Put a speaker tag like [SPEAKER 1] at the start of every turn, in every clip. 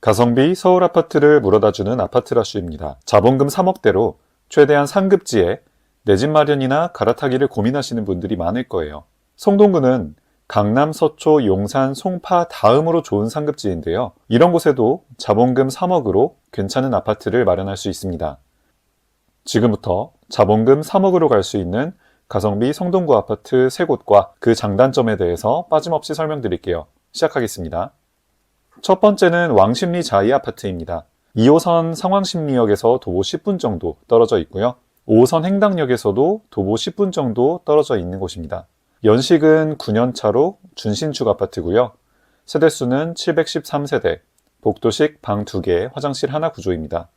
[SPEAKER 1] 가성비 서울 아파트를 물어다주는 아파트라쉬입니다. 자본금 3억대로 최대한 상급지에 내 집 마련이나 갈아타기를 고민하시는 분들이 많을 거예요. 성동구는 강남, 서초, 용산, 송파 다음으로 좋은 상급지인데요. 이런 곳에도 자본금 3억으로 괜찮은 아파트를 마련할 수 있습니다. 지금부터 자본금 3억으로 갈 수 있는 가성비 성동구 아파트 3곳과 그 장단점에 대해서 빠짐없이 설명드릴게요. 시작하겠습니다. 첫 번째는 왕십리 자이 아파트입니다. 2호선 상왕십리역에서 도보 10분 정도 떨어져 있고요. 5호선 행당역에서도 도보 10분 정도 떨어져 있는 곳입니다. 연식은 9년차로 준신축 아파트고요. 세대수는 713세대, 복도식 방 2개, 화장실 하나 구조입니다.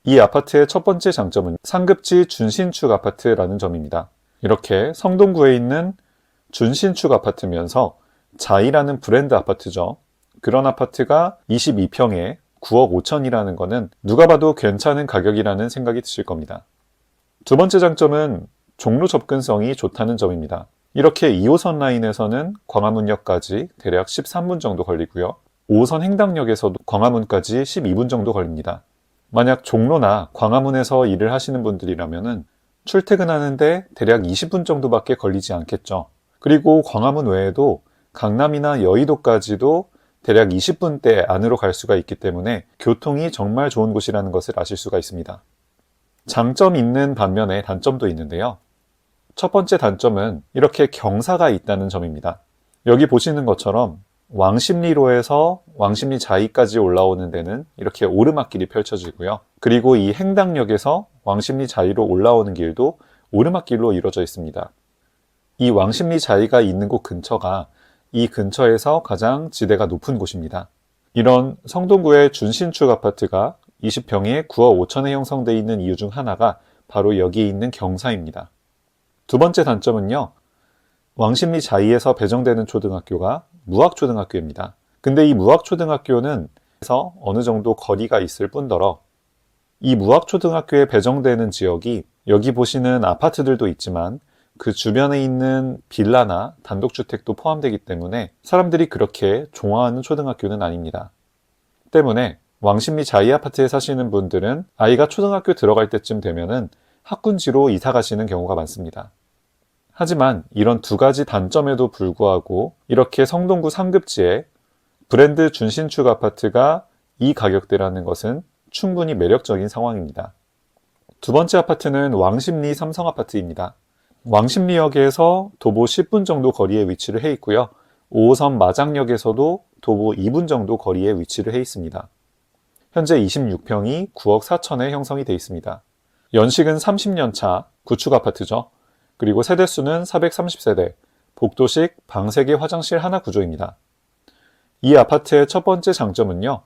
[SPEAKER 1] 이 아파트의 첫 번째 장점은 상급지 준신축 아파트라는 점입니다. 이렇게 성동구에 있는 준신축 아파트면서 자이라는 브랜드 아파트죠. 그런 아파트가 22평에 9억 5천이라는 거는 누가 봐도 괜찮은 가격이라는 생각이 드실 겁니다. 두 번째 장점은 종로 접근성이 좋다는 점입니다. 이렇게 2호선 라인에서는 광화문역까지 대략 13분 정도 걸리고요. 5호선 행당역에서도 광화문까지 12분 정도 걸립니다. 만약 종로나 광화문에서 일을 하시는 분들이라면 출퇴근하는데 대략 20분 정도밖에 걸리지 않겠죠. 그리고 광화문 외에도 강남이나 여의도까지도 대략 20분대 안으로 갈 수가 있기 때문에 교통이 정말 좋은 곳이라는 것을 아실 수가 있습니다. 장점 있는 반면에 단점도 있는데요. 첫 번째 단점은 이렇게 경사가 있다는 점입니다. 여기 보시는 것처럼 왕십리로에서 왕십리 자이까지 올라오는 데는 이렇게 오르막길이 펼쳐지고요. 그리고 이 행당역에서 왕십리 자이로 올라오는 길도 오르막길로 이루어져 있습니다. 이 왕십리 자이가 있는 곳 근처가 이 근처에서 가장 지대가 높은 곳입니다. 이런 성동구의 준신축 아파트가 20평에 9억 5천에 형성되어 있는 이유 중 하나가 바로 여기에 있는 경사입니다. 두 번째 단점은요. 왕십리 자이에서 배정되는 초등학교가 무학초등학교입니다. 근데 이 무학초등학교는 어느 정도 거리가 있을 뿐더러 이 무학초등학교에 배정되는 지역이 여기 보시는 아파트들도 있지만 그 주변에 있는 빌라나 단독주택도 포함되기 때문에 사람들이 그렇게 좋아하는 초등학교는 아닙니다. 때문에 왕십리 자이 아파트에 사시는 분들은 아이가 초등학교 들어갈 때쯤 되면은 학군지로 이사 가시는 경우가 많습니다. 하지만 이런 두 가지 단점에도 불구하고 이렇게 성동구 상급지에 브랜드 준신축 아파트가 이 가격대라는 것은 충분히 매력적인 상황입니다. 두 번째 아파트는 왕십리 삼성 아파트입니다. 왕십리역에서 도보 10분 정도 거리에 위치를 해 있고요. 5호선 마장역에서도 도보 2분 정도 거리에 위치를 해 있습니다. 현재 26평이 9억 4천에 형성이 되어 있습니다. 연식은 30년 차 구축 아파트죠. 그리고 세대수는 430세대, 복도식 방 3개 화장실 하나 구조입니다. 이 아파트의 첫 번째 장점은요.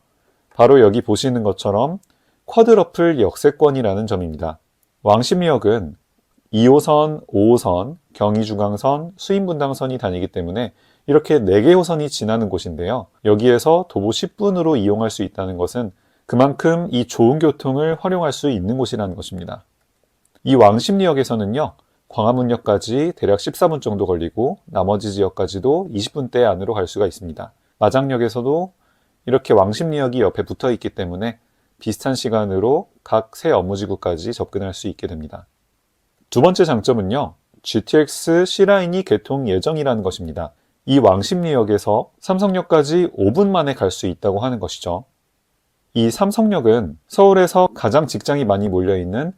[SPEAKER 1] 바로 여기 보시는 것처럼 쿼드러플 역세권이라는 점입니다. 왕십리역은 2호선, 5호선, 경의중앙선, 수인분당선이 다니기 때문에 이렇게 4개 호선이 지나는 곳인데요. 여기에서 도보 10분으로 이용할 수 있다는 것은 그만큼 이 좋은 교통을 활용할 수 있는 곳이라는 것입니다. 이 왕십리역에서는요. 광화문역까지 대략 14분 정도 걸리고 나머지 지역까지도 20분대 안으로 갈 수가 있습니다. 마장역에서도 이렇게 왕십리역이 옆에 붙어 있기 때문에 비슷한 시간으로 각 세 업무지구까지 접근할 수 있게 됩니다. 두 번째 장점은요. GTX C라인이 개통 예정이라는 것입니다. 이 왕십리역에서 삼성역까지 5분 만에 갈 수 있다고 하는 것이죠. 이 삼성역은 서울에서 가장 직장이 많이 몰려있는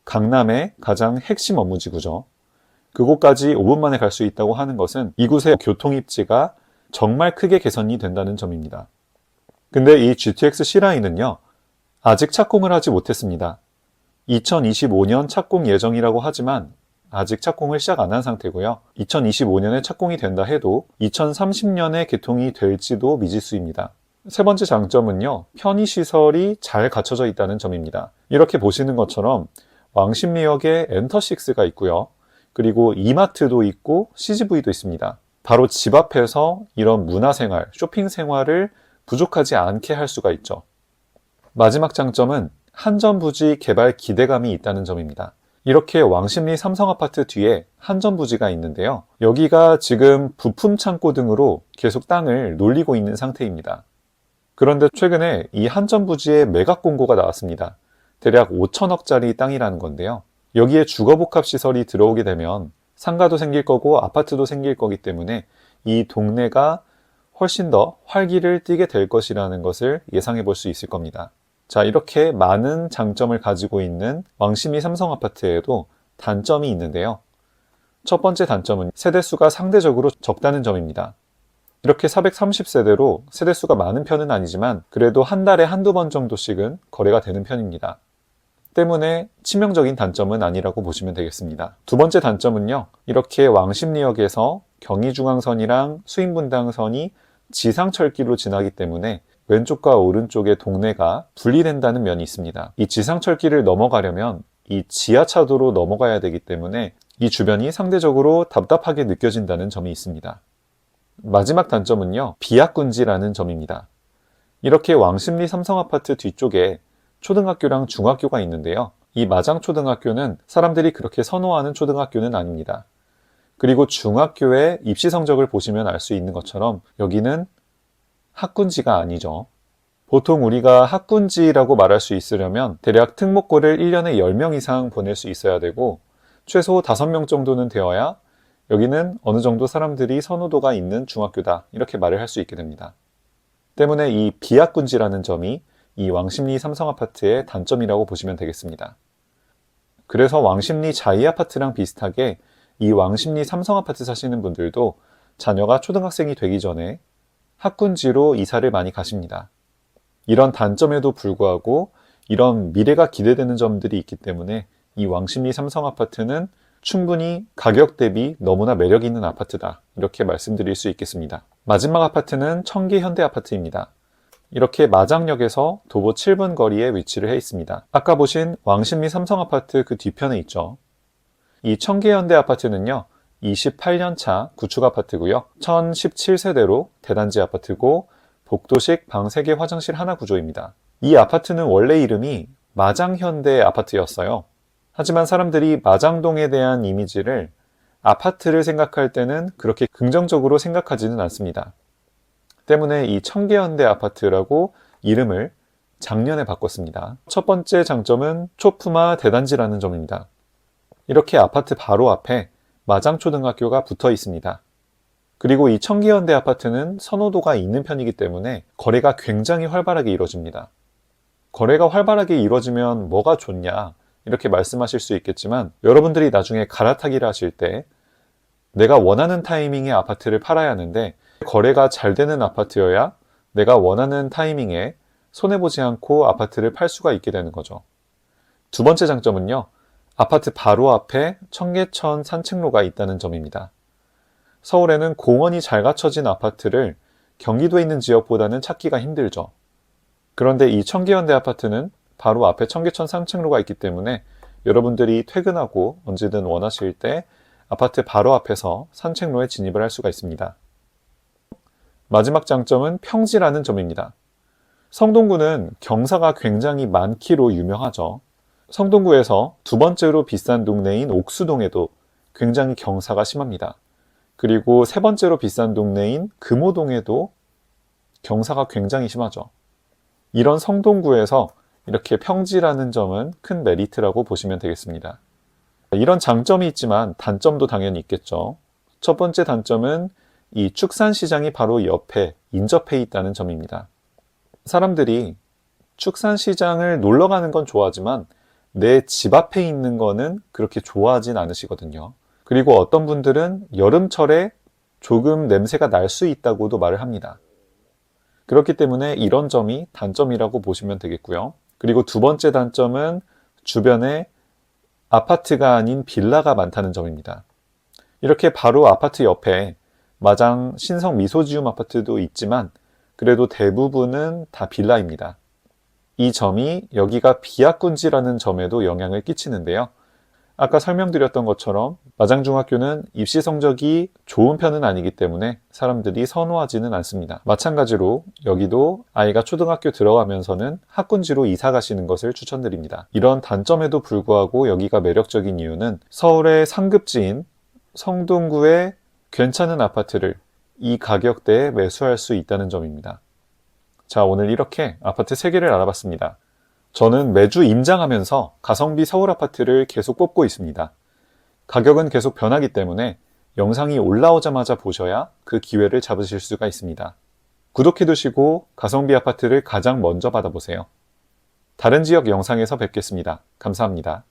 [SPEAKER 1] 강남의 가장 핵심 업무지구죠. 그곳까지 5분 만에 갈 수 있다고 하는 것은 이곳의 교통 입지가 정말 크게 개선이 된다는 점입니다. 근데 이 GTX C라인은요. 아직 착공을 하지 못했습니다. 2025년 착공 예정이라고 하지만 아직 착공을 시작 안 한 상태고요. 2025년에 착공이 된다 해도 2030년에 개통이 될지도 미지수입니다. 세 번째 장점은요. 편의시설이 잘 갖춰져 있다는 점입니다. 이렇게 보시는 것처럼 왕십리역에 엔터식스가 있고요. 그리고 이마트도 있고 CGV도 있습니다. 바로 집 앞에서 이런 문화생활, 쇼핑생활을 부족하지 않게 할 수가 있죠. 마지막 장점은 한전부지 개발 기대감이 있다는 점입니다. 이렇게 왕십리 삼성아파트 뒤에 한전부지가 있는데요. 여기가 지금 부품 창고 등으로 계속 땅을 놀리고 있는 상태입니다. 그런데 최근에 이 한전 부지에 매각 공고가 나왔습니다. 대략 5천억짜리 땅이라는 건데요. 여기에 주거복합시설이 들어오게 되면 상가도 생길 거고 아파트도 생길 거기 때문에 이 동네가 훨씬 더 활기를 띠게 될 것이라는 것을 예상해 볼 수 있을 겁니다. 자, 이렇게 많은 장점을 가지고 있는 왕십리 삼성아파트에도 단점이 있는데요. 첫 번째 단점은 세대수가 상대적으로 적다는 점입니다. 이렇게 430세대로 세대수가 많은 편은 아니지만 그래도 한 달에 한두 번 정도씩은 거래가 되는 편입니다. 때문에 치명적인 단점은 아니라고 보시면 되겠습니다. 두 번째 단점은요. 이렇게 왕십리역에서 경의중앙선이랑 수인분당선이 지상철길로 지나기 때문에 왼쪽과 오른쪽의 동네가 분리된다는 면이 있습니다. 이 지상철길을 넘어가려면 이 지하차도로 넘어가야 되기 때문에 이 주변이 상대적으로 답답하게 느껴진다는 점이 있습니다. 마지막 단점은요. 비약군지라는 점입니다. 이렇게 왕십리 삼성아파트 뒤쪽에 초등학교랑 중학교가 있는데요. 이 마장초등학교는 사람들이 그렇게 선호하는 초등학교는 아닙니다. 그리고 중학교의 입시 성적을 보시면 알 수 있는 것처럼 여기는 학군지가 아니죠. 보통 우리가 학군지라고 말할 수 있으려면 대략 특목고를 1년에 10명 이상 보낼 수 있어야 되고 최소 5명 정도는 되어야 여기는 어느 정도 사람들이 선호도가 있는 중학교다 이렇게 말을 할 수 있게 됩니다. 때문에 이 비학군지라는 점이 이 왕십리 삼성아파트의 단점이라고 보시면 되겠습니다. 그래서 왕십리 자이아파트랑 비슷하게 이 왕십리 삼성아파트 사시는 분들도 자녀가 초등학생이 되기 전에 학군지로 이사를 많이 가십니다. 이런 단점에도 불구하고 이런 미래가 기대되는 점들이 있기 때문에 이 왕십리 삼성아파트는 충분히 가격 대비 너무나 매력 있는 아파트다 이렇게 말씀드릴 수 있겠습니다. 마지막 아파트는 청계현대아파트입니다. 이렇게 마장역에서 도보 7분 거리에 위치를 해 있습니다. 아까 보신 왕십리 삼성아파트 그 뒤편에 있죠. 이 청계현대아파트는요 28년차 구축 아파트고요 1017세대로 대단지 아파트고 복도식 방 3개 화장실 하나 구조입니다. 이 아파트는 원래 이름이 마장현대 아파트였어요. 하지만 사람들이 마장동에 대한 이미지를 아파트를 생각할 때는 그렇게 긍정적으로 생각하지는 않습니다. 때문에 이 청계현대 아파트라고 이름을 작년에 바꿨습니다. 첫 번째 장점은 초품화 대단지라는 점입니다. 이렇게 아파트 바로 앞에 마장초등학교가 붙어 있습니다. 그리고 이 청계현대 아파트는 선호도가 있는 편이기 때문에 거래가 굉장히 활발하게 이루어집니다. 거래가 활발하게 이루어지면 뭐가 좋냐 이렇게 말씀하실 수 있겠지만 여러분들이 나중에 갈아타기를 하실 때 내가 원하는 타이밍에 아파트를 팔아야 하는데 거래가 잘 되는 아파트여야 내가 원하는 타이밍에 손해보지 않고 아파트를 팔 수가 있게 되는 거죠. 두 번째 장점은요. 아파트 바로 앞에 청계천 산책로가 있다는 점입니다. 서울에는 공원이 잘 갖춰진 아파트를 경기도에 있는 지역보다는 찾기가 힘들죠. 그런데 이 청계현대 아파트는 바로 앞에 청계천 산책로가 있기 때문에 여러분들이 퇴근하고 언제든 원하실 때 아파트 바로 앞에서 산책로에 진입을 할 수가 있습니다. 마지막 장점은 평지라는 점입니다. 성동구는 경사가 굉장히 많기로 유명하죠. 성동구에서 두 번째로 비싼 동네인 옥수동에도 굉장히 경사가 심합니다. 그리고 세 번째로 비싼 동네인 금호동에도 경사가 굉장히 심하죠. 이런 성동구에서 이렇게 평지라는 점은 큰 메리트라고 보시면 되겠습니다. 이런 장점이 있지만 단점도 당연히 있겠죠. 첫 번째 단점은 이 축산시장이 바로 옆에 인접해 있다는 점입니다. 사람들이 축산시장을 놀러 가는 건 좋아하지만 내 집 앞에 있는 거는 그렇게 좋아하진 않으시거든요. 그리고 어떤 분들은 여름철에 조금 냄새가 날 수 있다고도 말을 합니다. 그렇기 때문에 이런 점이 단점이라고 보시면 되겠고요. 그리고 두 번째 단점은 주변에 아파트가 아닌 빌라가 많다는 점입니다. 이렇게 바로 아파트 옆에 마장 신성 미소지움 아파트도 있지만 그래도 대부분은 다 빌라입니다. 이 점이 여기가 비약군지라는 점에도 영향을 끼치는데요. 아까 설명드렸던 것처럼 마장중학교는 입시 성적이 좋은 편은 아니기 때문에 사람들이 선호하지는 않습니다. 마찬가지로 여기도 아이가 초등학교 들어가면서는 학군지로 이사 가시는 것을 추천드립니다. 이런 단점에도 불구하고 여기가 매력적인 이유는 서울의 상급지인 성동구의 괜찮은 아파트를 이 가격대에 매수할 수 있다는 점입니다. 자, 오늘 이렇게 아파트 3개를 알아봤습니다. 저는 매주 임장하면서 가성비 서울 아파트를 계속 뽑고 있습니다. 가격은 계속 변하기 때문에 영상이 올라오자마자 보셔야 그 기회를 잡으실 수가 있습니다. 구독해두시고 가성비 아파트를 가장 먼저 받아보세요. 다른 지역 영상에서 뵙겠습니다. 감사합니다.